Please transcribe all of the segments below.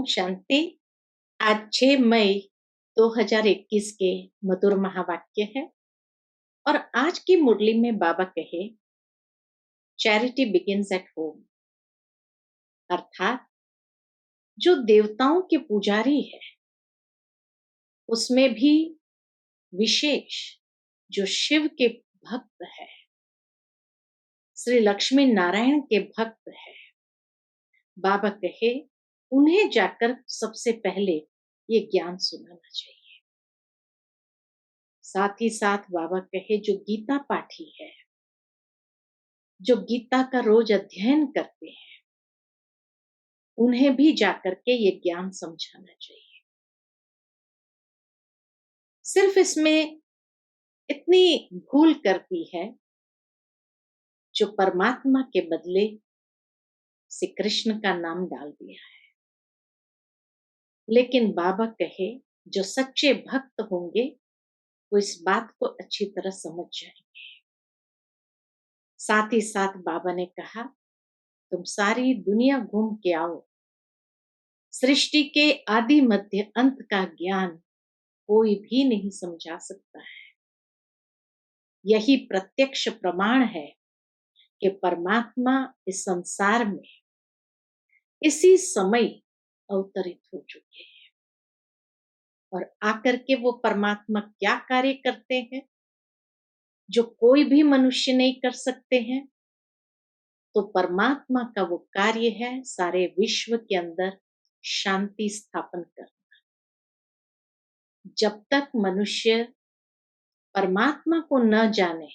ओम शांति। आज 6 मई 2021 के मधुर महावाक्य है और आज की मुरली में बाबा कहे चैरिटी बिगिंस एट होम, अर्थात जो देवताओं के पुजारी है उसमें भी विशेष जो शिव के भक्त है, श्री लक्ष्मी नारायण के भक्त है, बाबा कहे उन्हें जाकर सबसे पहले ये ज्ञान सुनाना चाहिए। साथ ही साथ बाबा कहे जो गीता पाठी है, जो गीता का रोज अध्ययन करते हैं, उन्हें भी जाकर के ये ज्ञान समझाना चाहिए। सिर्फ इसमें इतनी भूल करती है जो परमात्मा के बदले श्री कृष्ण का नाम डाल दिया है। लेकिन बाबा कहे जो सच्चे भक्त होंगे वो इस बात को अच्छी तरह समझ जाएंगे। साथ ही साथ बाबा ने कहा तुम सारी दुनिया घूम के आओ, सृष्टि के आदि मध्य अंत का ज्ञान कोई भी नहीं समझा सकता है। यही प्रत्यक्ष प्रमाण है कि परमात्मा इस संसार में इसी समय अवतरित हो चुके हैं और आकर के वो परमात्मा क्या कार्य करते हैं जो कोई भी मनुष्य नहीं कर सकते हैं। तो परमात्मा का वो कार्य है सारे विश्व के अंदर शांति स्थापन करना। जब तक मनुष्य परमात्मा को न जाने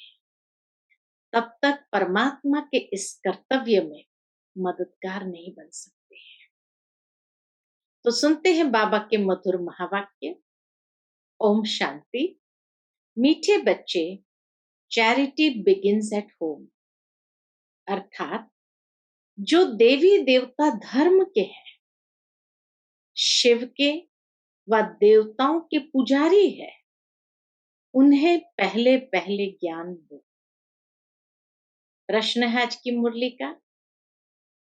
तब तक परमात्मा के इस कर्तव्य में मददगार नहीं बन सकते हैं। तो सुनते हैं बाबा के मधुर महावाक्य। ओम शांति। मीठे बच्चे, चैरिटी बिगिंस एट होम, अर्थात जो देवी देवता धर्म के हैं, शिव के व देवताओं के पुजारी है, उन्हें पहले पहले ज्ञान दो। प्रश्न है आज की मुरली का,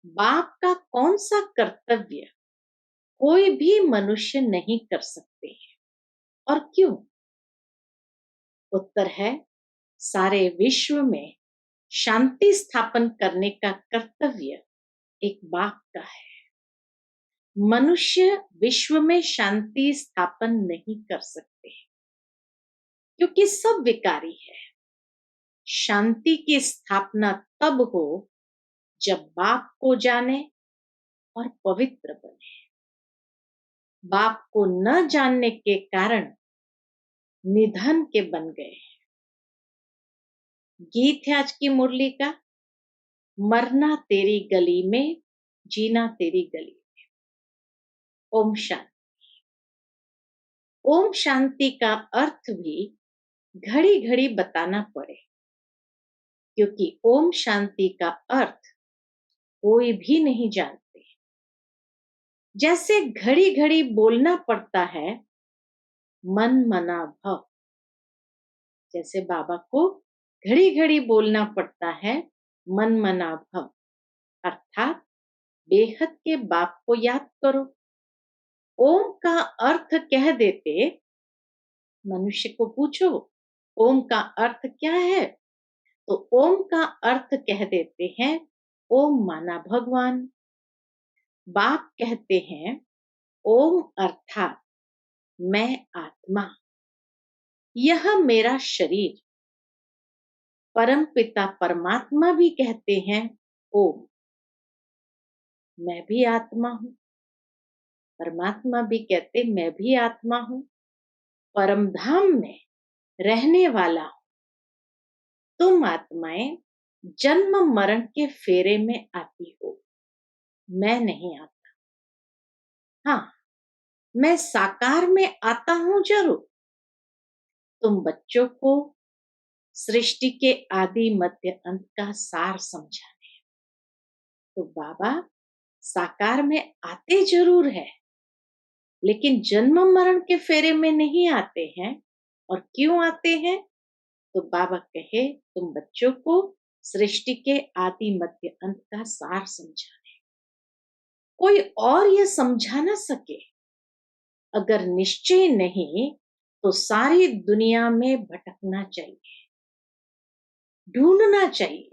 बाप का कौन सा कर्तव्य कोई भी मनुष्य नहीं कर सकते हैं और क्यों? उत्तर है सारे विश्व में शांति स्थापन करने का कर्तव्य एक बाप का है। मनुष्य विश्व में शांति स्थापन नहीं कर सकते क्योंकि सब विकारी है। शांति की स्थापना तब हो जब बाप को जाने और पवित्र बने। बाप को न जानने के कारण निधन के बन गए। गीत है आज की मुरली का, मरना तेरी गली में, जीना तेरी गली में। ओम शांति। ओम शांति का अर्थ भी घड़ी घड़ी बताना पड़े क्योंकि ओम शांति का अर्थ कोई भी नहीं जानते। जैसे घड़ी घड़ी बोलना पड़ता है मन मना भव, जैसे बाबा को घड़ी घड़ी बोलना पड़ता है मन मना भव, अर्थात बेहद के बाप को याद करो। ओम का अर्थ कह देते, मनुष्य को पूछो ओम का अर्थ क्या है, तो ओम का अर्थ कह देते हैं ओम माना भगवान। बाप कहते हैं ओम अर्थात मैं आत्मा, यह मेरा शरीर। परम पिता परमात्मा भी कहते हैं ओम, मैं भी आत्मा हूं। परमात्मा भी कहते मैं भी आत्मा हूं, परम धाम में रहने वाला हूं। तुम आत्माएं जन्म मरण के फेरे में आती हो, मैं नहीं आता। हाँ, मैं साकार में आता हूं जरूर। तुम बच्चों को सृष्टि के आदि मध्य अंत का सार समझाने। तो बाबा साकार में आते जरूर है लेकिन जन्म मरण के फेरे में नहीं आते हैं। और क्यों आते हैं? तो बाबा कहे तुम बच्चों को सृष्टि के आदि मध्य अंत का सार समझाने। कोई और ये समझा ना सके। अगर निश्चय नहीं तो सारी दुनिया में भटकना चाहिए, ढूंढना चाहिए।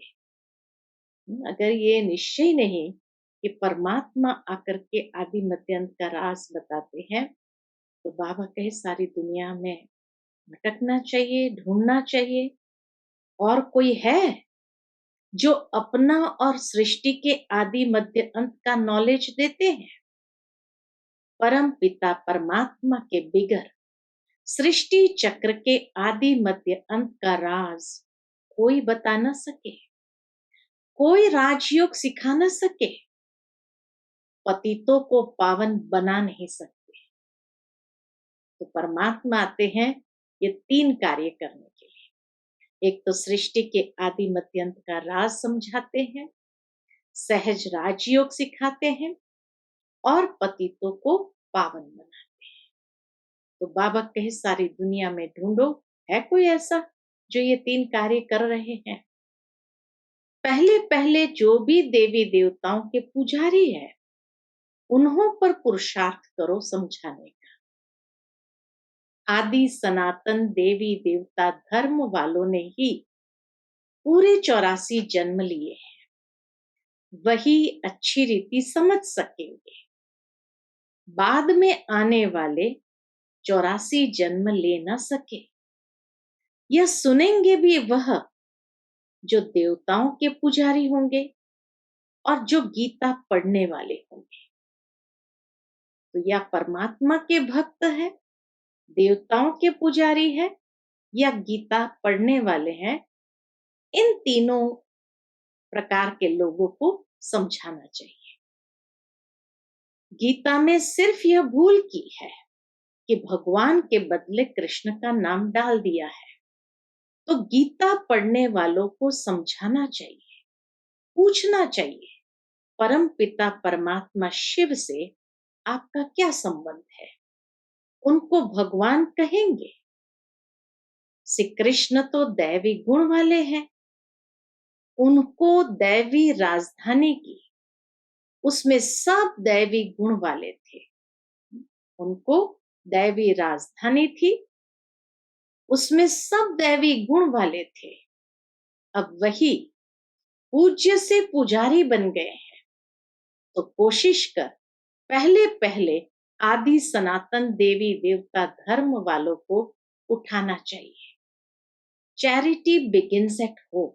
अगर ये निश्चय नहीं कि परमात्मा आकर के आदि मध्य अंत का राज बताते हैं, तो बाबा कहे सारी दुनिया में भटकना चाहिए, ढूंढना चाहिए। और कोई है जो अपना और सृष्टि के आदि मध्य अंत का नॉलेज देते हैं? परम पिता परमात्मा के बिगर सृष्टि चक्र के आदि मध्य अंत का राज कोई बता न सके, कोई राजयोग सिखा न सके, पतितों को पावन बना नहीं सकते। तो परमात्मा आते हैं ये 3 कार्य करने के लिए। एक तो सृष्टि के आदि मध्य अंत का राज समझाते हैं, सहज राजयोग सिखाते हैं और पतितों को पावन बनाते हैं। तो बाबा कहे सारी दुनिया में ढूंढो, है कोई ऐसा जो ये 3 कार्य कर रहे हैं? पहले पहले जो भी देवी देवताओं के पुजारी है, उन्हों पर पुरुषार्थ करो समझाने का। आदि सनातन देवी देवता धर्म वालों ने ही पूरे 84 जन्म लिए हैं, वही अच्छी रीति समझ सकेंगे। बाद में आने वाले 84 जन्म ले न सके। यह सुनेंगे भी वह जो देवताओं के पुजारी होंगे और जो गीता पढ़ने वाले होंगे। तो या परमात्मा के भक्त है, देवताओं के पुजारी है, या गीता पढ़ने वाले हैं, इन तीनों प्रकार के लोगों को समझाना चाहिए। गीता में सिर्फ यह भूल की है कि भगवान के बदले कृष्ण का नाम डाल दिया है। तो गीता पढ़ने वालों को समझाना चाहिए, पूछना चाहिए, परम पिता परमात्मा शिव से आपका क्या संबंध है? उनको भगवान कहेंगे? श्री कृष्ण तो दैवी गुण वाले हैं, उनको दैवी राजधानी की, उसमें सब दैवी गुण वाले थे। उनको दैवी राजधानी थी, उसमें सब दैवी गुण वाले थे। अब वही पूज्य से पुजारी बन गए हैं, तो कोशिश कर पहले पहले आदि सनातन देवी देवता धर्म वालों को उठाना चाहिए। Charity begins at home.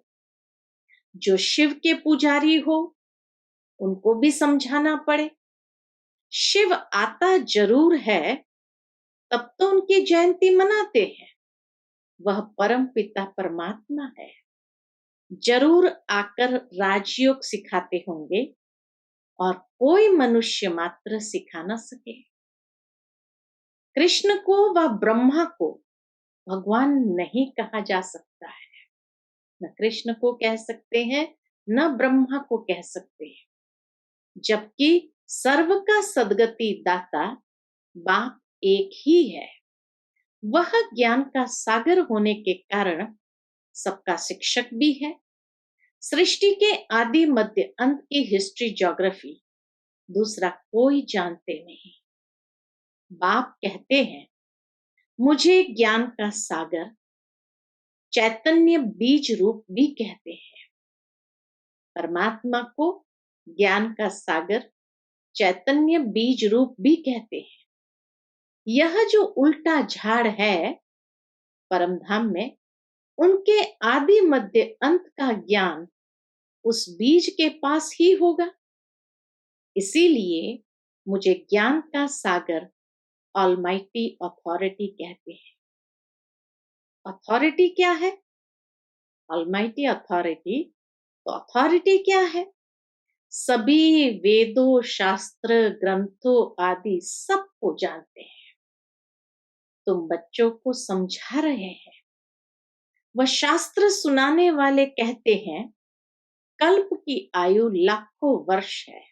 जो शिव के पुजारी हो उनको भी समझाना पड़े। शिव आता जरूर है, तब तो उनकी जयंती मनाते हैं। वह परम पिता परमात्मा है, जरूर आकर राजयोग सिखाते होंगे और कोई मनुष्य मात्र सिखा न सके। कृष्ण को व ब्रह्मा को भगवान नहीं कहा जा सकता है। न कृष्ण को कह सकते हैं, न ब्रह्मा को कह सकते हैं, जबकि सर्व का सद्गति दाता बाप एक ही है। वह ज्ञान का सागर होने के कारण सबका शिक्षक भी है। सृष्टि के आदि मध्य अंत की हिस्ट्री ज्योग्राफी दूसरा कोई जानते नहीं। बाप कहते हैं, मुझे ज्ञान का सागर चैतन्य बीज रूप भी कहते हैं। परमात्मा को ज्ञान का सागर चैतन्य बीज रूप भी कहते हैं। यह जो उल्टा झाड़ है परमधाम में, उनके आदि मध्य अंत का ज्ञान उस बीज के पास ही होगा। इसीलिए मुझे ज्ञान का सागर ऑलमाइटी अथॉरिटी कहते हैं। अथॉरिटी क्या है? Almighty authority. तो अथॉरिटी क्या है? सभी वेदों, शास्त्र, ग्रंथों आदि सबको जानते हैं। तुम बच्चों को समझा रहे हैं। वह शास्त्र सुनाने वाले कहते हैं, कल्प की आयु लाखों वर्ष है,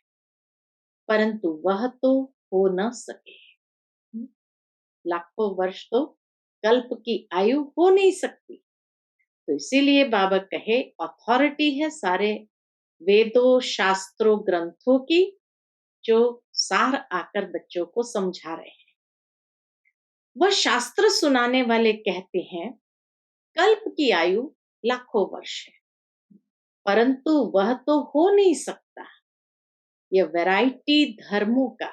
परंतु वह तो हो न सके। लाखों वर्ष तो कल्प की आयु हो नहीं सकती। तो इसीलिए बाबा कहे अथॉरिटी है सारे वेदों, शास्त्रों, ग्रंथों की, जो सार आकर बच्चों को समझा रहे हैं। वह शास्त्र सुनाने वाले कहते हैं कल्प की आयु लाखों वर्ष है, परंतु वह तो हो नहीं सकता। यह वैरायटी धर्मों का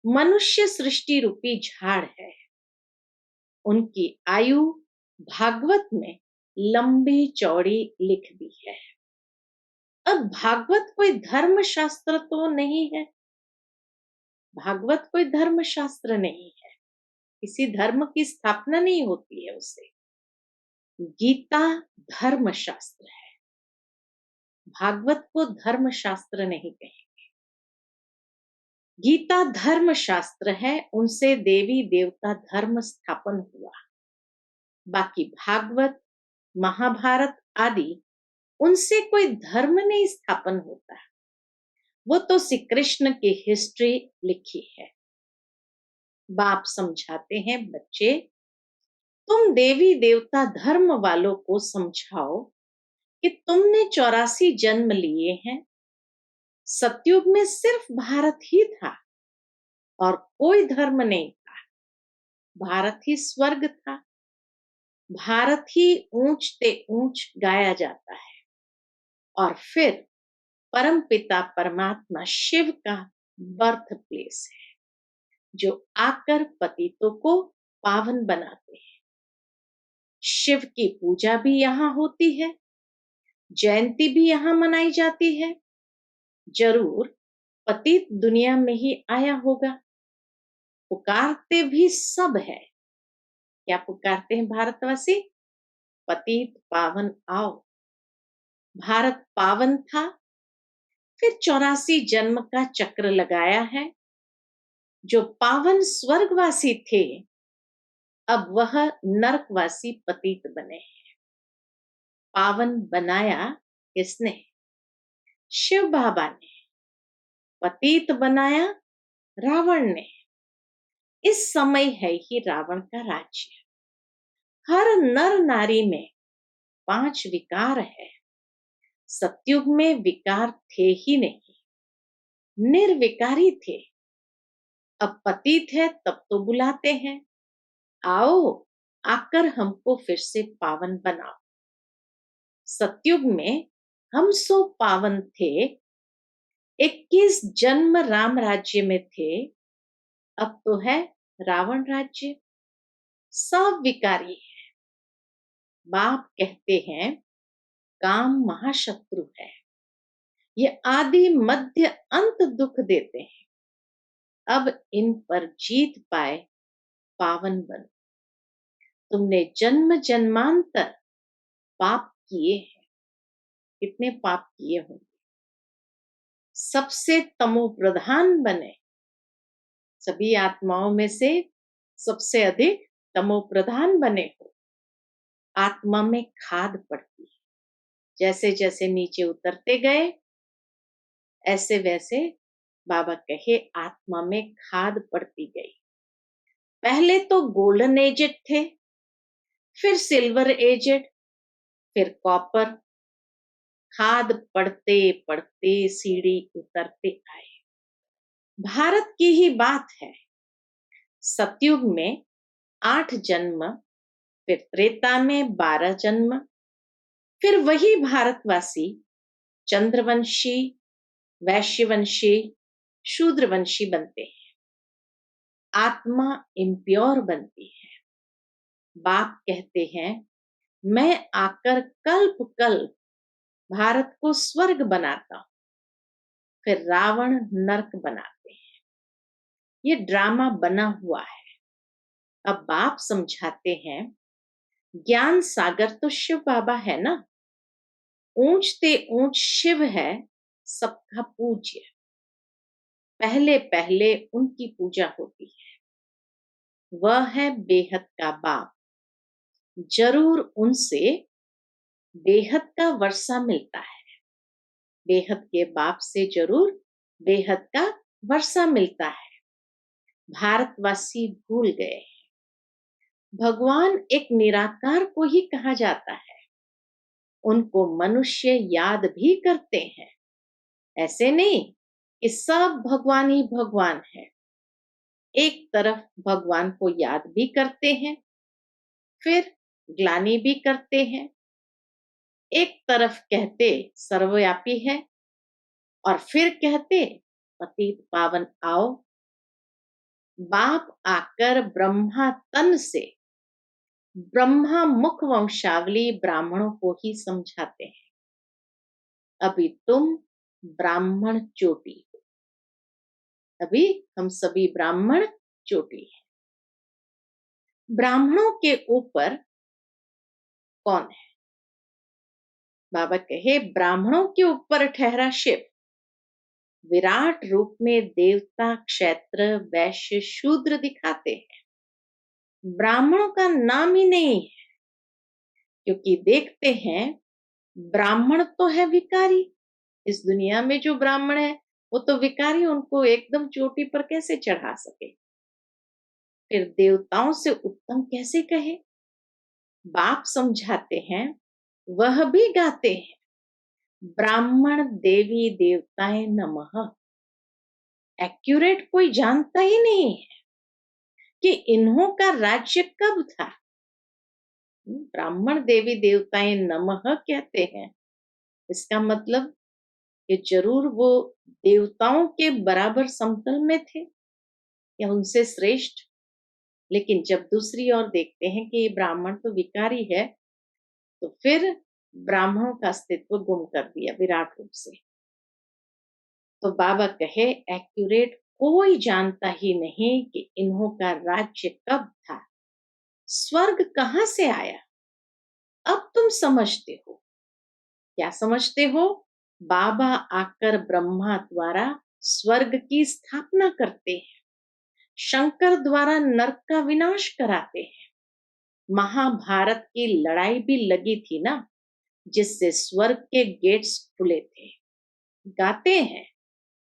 मनुष्य सृष्टि रूपी झाड़ है। उनकी आयु भागवत में लंबी चौड़ी लिख दी है। अब भागवत कोई धर्म शास्त्र तो नहीं है, भागवत कोई धर्म शास्त्र नहीं है, किसी धर्म की स्थापना नहीं होती है उससे। गीता धर्म शास्त्र है, भागवत को धर्म शास्त्र नहीं कहेंगे। गीता धर्म शास्त्र है, उनसे देवी देवता धर्म स्थापन हुआ। बाकी भागवत महाभारत आदि उनसे कोई धर्म नहीं स्थापन होता, वो तो श्री कृष्ण की हिस्ट्री लिखी है। बाप समझाते हैं बच्चे, तुम देवी देवता धर्म वालों को समझाओ कि तुमने 84 जन्म लिए हैं। सतयुग में सिर्फ भारत ही था और कोई धर्म नहीं था। भारत ही स्वर्ग था, भारत ही ऊंचते ऊंच गाया जाता है। और फिर परमपिता परमात्मा शिव का बर्थ प्लेस है, जो आकर पतितों को पावन बनाते हैं। शिव की पूजा भी यहाँ होती है, जयंती भी यहाँ मनाई जाती है। जरूर पतित दुनिया में ही आया होगा। पुकारते भी सब है। क्या पुकारते हैं भारतवासी? पतित पावन आओ। भारत पावन था, फिर 84 जन्म का चक्र लगाया है। जो पावन स्वर्गवासी थे, अब वह नरकवासी पतित बने हैं। पावन बनाया किसने? शिव बाबा ने। पतित बनाया रावण ने। इस समय है ही रावण का राज्य। हर नर नारी में 5 विकार है। सतयुग में विकार थे ही नहीं, निर्विकारी थे। अब पतित है तब तो बुलाते हैं, आओ आकर हमको फिर से पावन बनाओ। सतयुग में हम सो पावन थे, 21 जन्म राम राज्य में थे, अब तो है रावण राज्य। सब विकारी है। बाप कहते हैं काम महाशत्रु है, ये आदि मध्य अंत दुख देते हैं। अब इन पर जीत पाए पावन बनो। तुमने जन्म जन्मांतर पाप किए हैं। कितने पाप किए होंगे? सबसे तमो प्रधान बने। सभी आत्माओं में से सबसे अधिक तमो प्रधान बने हो। आत्मा में खाद पड़ती है। जैसे जैसे नीचे उतरते गए, ऐसे वैसे बाबा कहे आत्मा में खाद पड़ती गई। पहले तो गोल्डन एजेड थे, फिर सिल्वर एजेड, फिर कॉपर। खाद पड़ते पड़ते सीढ़ी उतरते आए। भारत की ही बात है। सतयुग में 8 जन्म, फिर त्रेता में 12 जन्म, फिर वही भारतवासी चंद्रवंशी, वैश्यवंशी, शूद्रवंशी बनते हैं। आत्मा इम्प्योर बनती है। बाप कहते हैं मैं आकर कल्प कल्प भारत को स्वर्ग बनाता हूं, फिर रावण नरक बनाते हैं। ये ड्रामा बना हुआ है। अब बाप समझाते हैं ज्ञान सागर तो शिव बाबा है ना, ऊंचते ऊंच शिव है, सबका पूज्य। पहले पहले उनकी पूजा होती है। वह है बेहद का बाप। जरूर उनसे बेहद का वर्षा मिलता है। बेहद के बाप से जरूर बेहद का वर्षा मिलता है। भारतवासी भूल गए हैं। भगवान एक निराकार को ही कहा जाता है। उनको मनुष्य याद भी करते हैं, ऐसे नहीं कि सब भगवान ही भगवान है। एक तरफ भगवान को याद भी करते हैं, फिर ग्लानि भी करते हैं। एक तरफ कहते सर्वव्यापी है और फिर कहते पतित पावन आओ। बाप आकर ब्रह्मा तन से ब्रह्मा मुख वंशावली ब्राह्मणों को ही समझाते हैं। अभी तुम ब्राह्मण चोटी हो, अभी हम सभी ब्राह्मण चोटी हैं। ब्राह्मणों के ऊपर कौन है? बाबा कहे ब्राह्मणों के ऊपर ठहरा शिव। विराट रूप में देवता, क्षेत्र, वैश्य, शूद्र दिखाते हैं। ब्राह्मणों का नाम ही नहीं है, क्योंकि देखते हैं ब्राह्मण तो है विकारी। इस दुनिया में जो ब्राह्मण है वो तो विकारी, उनको एकदम चोटी पर कैसे चढ़ा सके? फिर देवताओं से उत्तम कैसे कहे? बाप समझाते हैं, वह भी गाते हैं, ब्राह्मण देवी देवताएं नमः। एक्यूरेट कोई जानता ही नहीं है कि इन्हों का राज्य कब था। ब्राह्मण देवी देवताएं नमः कहते हैं, इसका मतलब कि जरूर वो देवताओं के बराबर समतल में थे या उनसे श्रेष्ठ। लेकिन जब दूसरी ओर देखते हैं कि ये ब्राह्मण तो विकारी है, तो फिर ब्राह्मणों का अस्तित्व गुम कर दिया विराट रूप से। तो बाबा कहे एक्यूरेट कोई जानता ही नहीं कि इन्हों का राज्य कब था, स्वर्ग कहां से आया। अब तुम समझते हो। क्या समझते हो? बाबा आकर ब्रह्मा द्वारा स्वर्ग की स्थापना करते हैं, शंकर द्वारा नरक का विनाश कराते हैं। महाभारत की लड़ाई भी लगी थी ना, जिससे स्वर्ग के गेट्स खुले थे। गाते हैं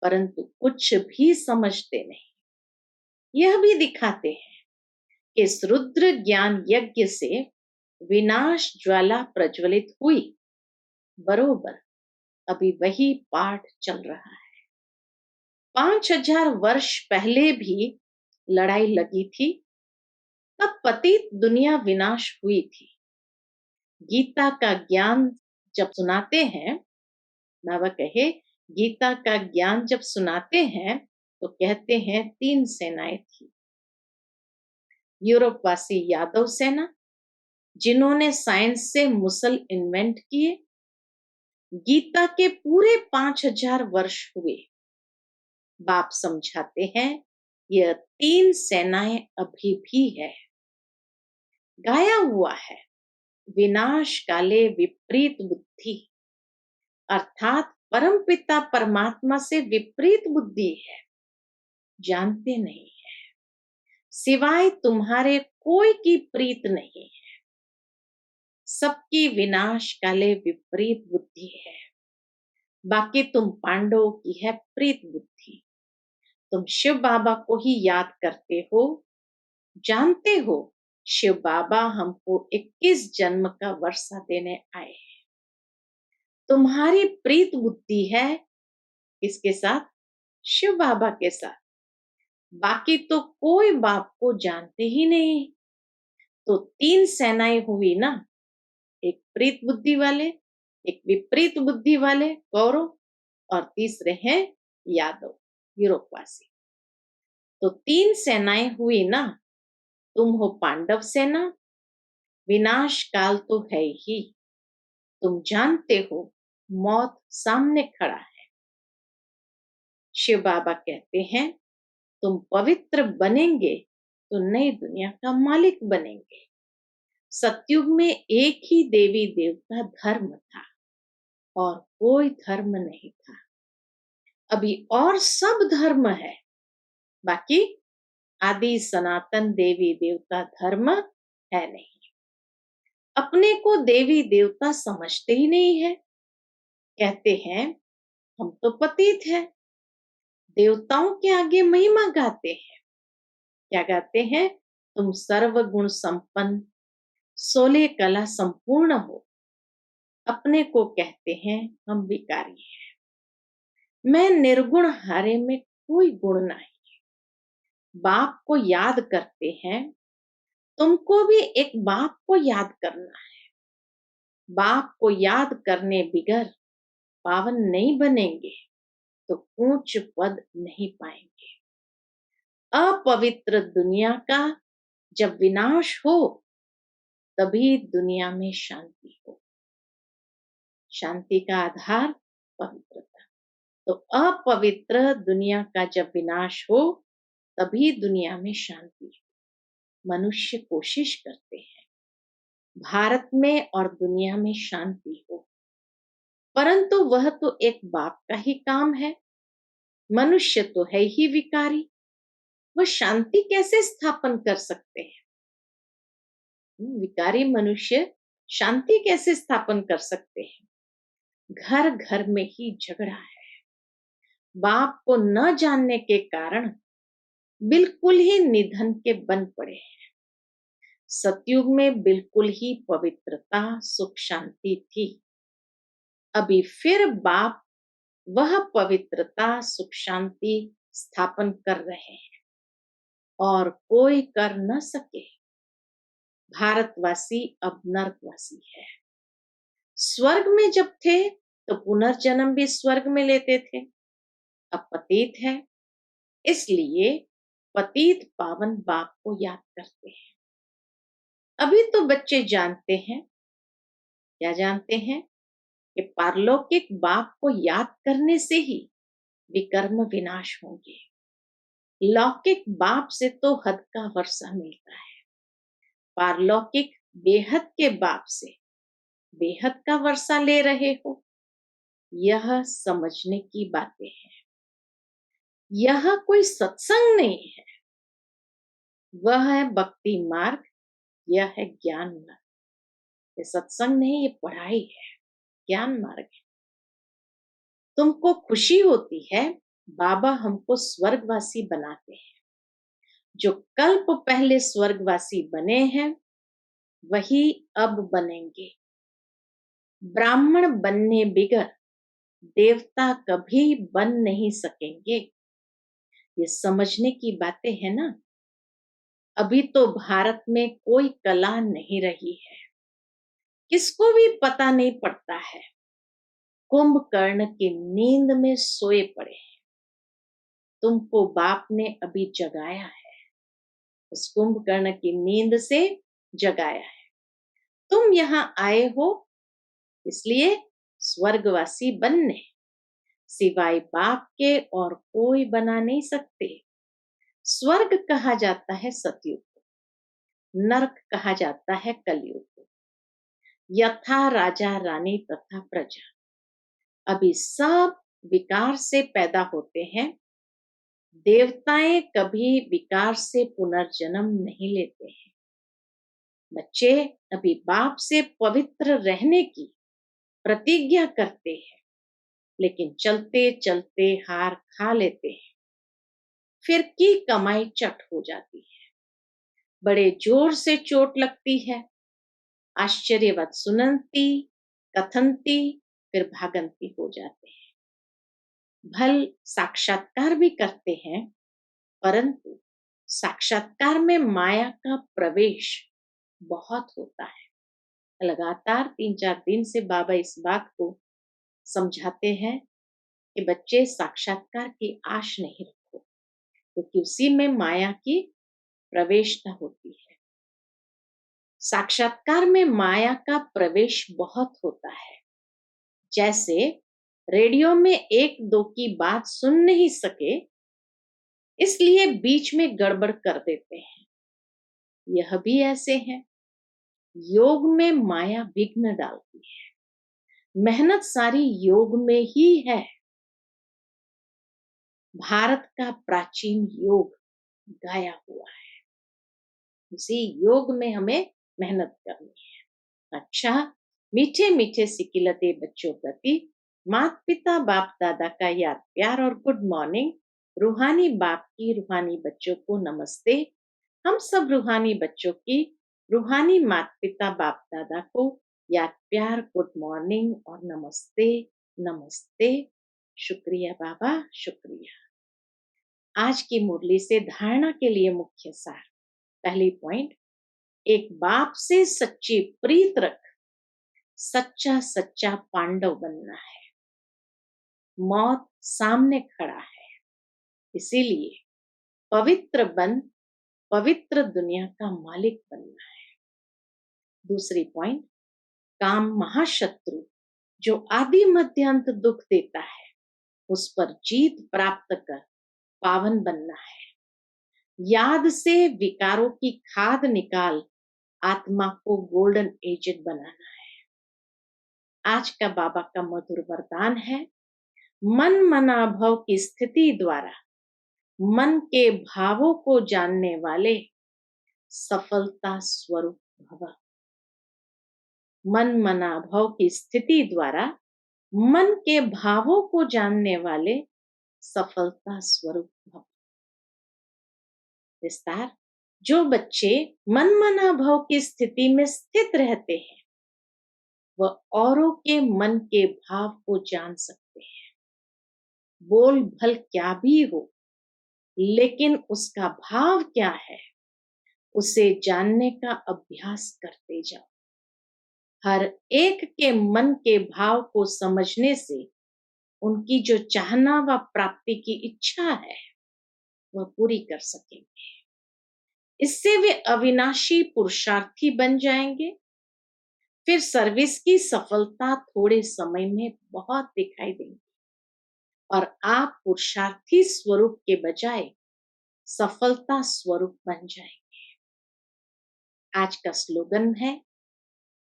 परंतु कुछ भी समझते नहीं। यह भी दिखाते हैं कि इस रुद्र ज्ञान यज्ञ से विनाश ज्वाला प्रज्वलित हुई। बरोबर अभी वही पाठ चल रहा है। 5000 वर्ष पहले भी लड़ाई लगी थी, तब पतित दुनिया विनाश हुई थी। गीता का ज्ञान जब सुनाते हैं, बाबा कहे गीता का ज्ञान जब सुनाते हैं तो कहते हैं 3 सेनाएं थी। यूरोपवासी यादव सेना, जिन्होंने साइंस से मुसल इन्वेंट किए। गीता के पूरे 5000 वर्ष हुए। बाप समझाते हैं यह 3 सेनाएं अभी भी है। गाया हुआ है विनाश काले विपरीत बुद्धि, अर्थात परमपिता परमात्मा से विपरीत बुद्धि है, जानते नहीं है। सिवाय तुम्हारे कोई की प्रीत नहीं है। सबकी विनाश काले विपरीत बुद्धि है। बाकी तुम पांडवों की है प्रीत बुद्धि। तुम शिव बाबा को ही याद करते हो, जानते हो शिव बाबा हमको 21 जन्म का वर्षा देने आए हैं। तुम्हारी प्रीत बुद्धि है किसके साथ? शिव बाबा के साथ। बाकी तो कोई बाप को जानते ही नहीं। तो 3 सेनाएं हुई ना, एक प्रीत बुद्धि वाले, एक विपरीत बुद्धि वाले कौरव, और तीसरे हैं यादव यूरोपवासी। तो 3 सेनाएं हुई ना। तुम हो पांडव सेना, विनाश काल तो है ही। तुम जानते हो मौत सामने खड़ा है। शिव बाबा कहते हैं तुम पवित्र बनेंगे तो नई दुनिया का मालिक बनेंगे। सतयुग में एक ही देवी देवता धर्म था और कोई धर्म नहीं था। अभी और सब धर्म है, बाकी आदि सनातन देवी देवता धर्म है नहीं। अपने को देवी देवता समझते ही नहीं है। कहते हैं हम तो पतित हैं। देवताओं के आगे महिमा गाते हैं। क्या गाते हैं? तुम सर्वगुण संपन्न, 16 कला संपूर्ण हो। अपने को कहते हैं हम विकारी हैं। मैं निर्गुण हारे में कोई गुण नहीं। बाप को याद करते हैं, तुमको भी एक बाप को याद करना है। बाप को याद करने बिगर पावन नहीं बनेंगे तो ऊंच पद नहीं पाएंगे। अपवित्र दुनिया का जब विनाश हो तभी दुनिया में शांति हो। शांति का आधार पवित्रता। तो अपवित्र दुनिया का जब विनाश हो तभी दुनिया में शांति हो। मनुष्य कोशिश करते हैं भारत में और दुनिया में शांति हो, परंतु वह तो एक बाप का ही काम है। मनुष्य तो है ही विकारी, वह शांति कैसे स्थापन कर सकते हैं? विकारी मनुष्य शांति कैसे स्थापन कर सकते हैं? घर घर में ही झगड़ा है। बाप को न जानने के कारण बिल्कुल ही निधन के बन पड़े हैं। सतयुग में बिल्कुल ही पवित्रता सुख शांति थी। अभी फिर बाप वह पवित्रता सुख शांति स्थापन कर रहे हैं और कोई कर न सके। भारतवासी अब नरकवासी है। स्वर्ग में जब थे तो पुनर्जन्म भी स्वर्ग में लेते थे, अब पतित है, इसलिए पतित पावन बाप को याद करते हैं। अभी तो बच्चे जानते हैं, क्या जानते हैं कि पारलौकिक बाप को याद करने से ही विकर्म विनाश होंगे। लौकिक बाप से तो हद का वर्षा मिलता है, पारलौकिक बेहद के बाप से बेहद का वर्षा ले रहे हो। यह समझने की बातें हैं। यह कोई सत्संग नहीं है, वह है भक्ति मार्ग, यह है ज्ञान मार्ग। ये सत्संग नहीं, ये पढ़ाई है, ज्ञान मार्ग है। तुमको खुशी होती है बाबा हमको स्वर्गवासी बनाते हैं। जो कल्प पहले स्वर्गवासी बने हैं वही अब बनेंगे। ब्राह्मण बनने बिगर देवता कभी बन नहीं सकेंगे। ये समझने की बातें है ना। अभी तो भारत में कोई कला नहीं रही है, किसको भी पता नहीं पड़ता है। कुंभकर्ण की नींद में सोए पड़े हैं, तुमको बाप ने अभी जगाया है, उस कुंभकर्ण की नींद से जगाया है। तुम यहाँ आए हो इसलिए स्वर्गवासी बनने, सिवाय बाप के और कोई बना नहीं सकते। स्वर्ग कहा जाता है सतयुग को, नरक कहा जाता है कलयुग को। यथा राजा रानी तथा प्रजा, अभी सब विकार से पैदा होते हैं। देवताएं कभी विकार से पुनर्जन्म नहीं लेते हैं। बच्चे अभी बाप से पवित्र रहने की प्रतिज्ञा करते हैं, लेकिन चलते चलते हार खा लेते हैं, फिर की कमाई चट हो जाती है। बड़े जोर से चोट लगती है, आश्चर्यवत सुनंती कथनती, फिर भागंती हो जाते हैं। भल साक्षात्कार भी करते हैं, परंतु साक्षात्कार में माया का प्रवेश बहुत होता है। लगातार 3-4 दिन से बाबा इस बात को समझाते हैं कि बच्चे साक्षात्कार की आश नहीं रखो, क्योंकि उसी में माया की प्रवेशता होती है। साक्षात्कार में माया का प्रवेश बहुत होता है। जैसे रेडियो में 1-2 की बात सुन नहीं सके, इसलिए बीच में गड़बड़ कर देते हैं। यह भी ऐसे है। योग में माया विघ्न डालती है, मेहनत सारी योग में ही है। भारत का प्राचीन योग गाया हुआ है, उसी योग में हमें मेहनत करनी है। अच्छा, मीठे मीठे सिकिलते बच्चों प्रति माता पिता बाप दादा का याद प्यार और गुड मॉर्निंग। रूहानी बाप की रूहानी बच्चों को नमस्ते। हम सब रूहानी बच्चों की रूहानी माता पिता बाप दादा को याद प्यार गुड मॉर्निंग और नमस्ते नमस्ते। शुक्रिया बाबा, शुक्रिया। आज की मुरली से धारणा के लिए मुख्य सार। पहली पॉइंट, एक बाप से सच्ची प्रीत रख, सच्चा सच्चा पांडव बनना है। मौत सामने खड़ा है, इसीलिए पवित्र बन पवित्र दुनिया का मालिक बनना है। दूसरी पॉइंट, काम महाशत्रु जो आदि मध्य अंत दुख देता है, उस पर जीत प्राप्त कर पावन बनना है। याद से विकारों की खाद निकाल आत्मा को गोल्डन एजेड बनाना है। आज का बाबा का मधुर वरदान है, मन मनाभव की स्थिति द्वारा मन के भावों को जानने वाले सफलता स्वरूप भव। मन मनाभव की स्थिति द्वारा मन के भावों को जानने वाले सफलता स्वरूप भव। विस्तार, जो बच्चे मन मनाभव की स्थिति में स्थित रहते हैं, वह औरों के मन के भाव को जान सकते हैं। बोल भल क्या भी हो, लेकिन उसका भाव क्या है, उसे जानने का अभ्यास करते जाओ। हर एक के मन के भाव को समझने से उनकी जो चाहना व प्राप्ति की इच्छा है, वह पूरी कर सकेंगे। इससे वे अविनाशी पुरुषार्थी बन जाएंगे। फिर सर्विस की सफलता थोड़े समय में बहुत दिखाई देगी और आप पुरुषार्थी स्वरूप के बजाय सफलता स्वरूप बन जाएंगे। आज का स्लोगन है,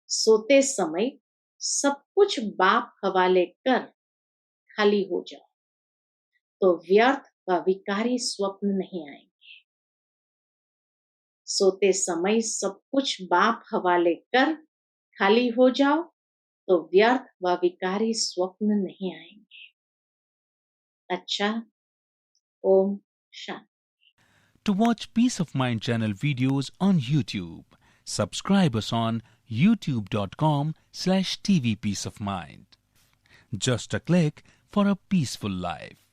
सोते समय सब कुछ बाप हवाले कर खाली हो जाओ, तो व्यर्थ व विकारी स्वप्न नहीं आएंगे। सोते समय सब कुछ बाप हवाले कर खाली हो जाओ, तो व्यर्थ व विकारी स्वप्न नहीं आएंगे। अच्छा, Om Shanti. To watch Peace of Mind channel videos on YouTube, subscribe us on youtube.com/tvpeaceofmind. Just a click for a peaceful life.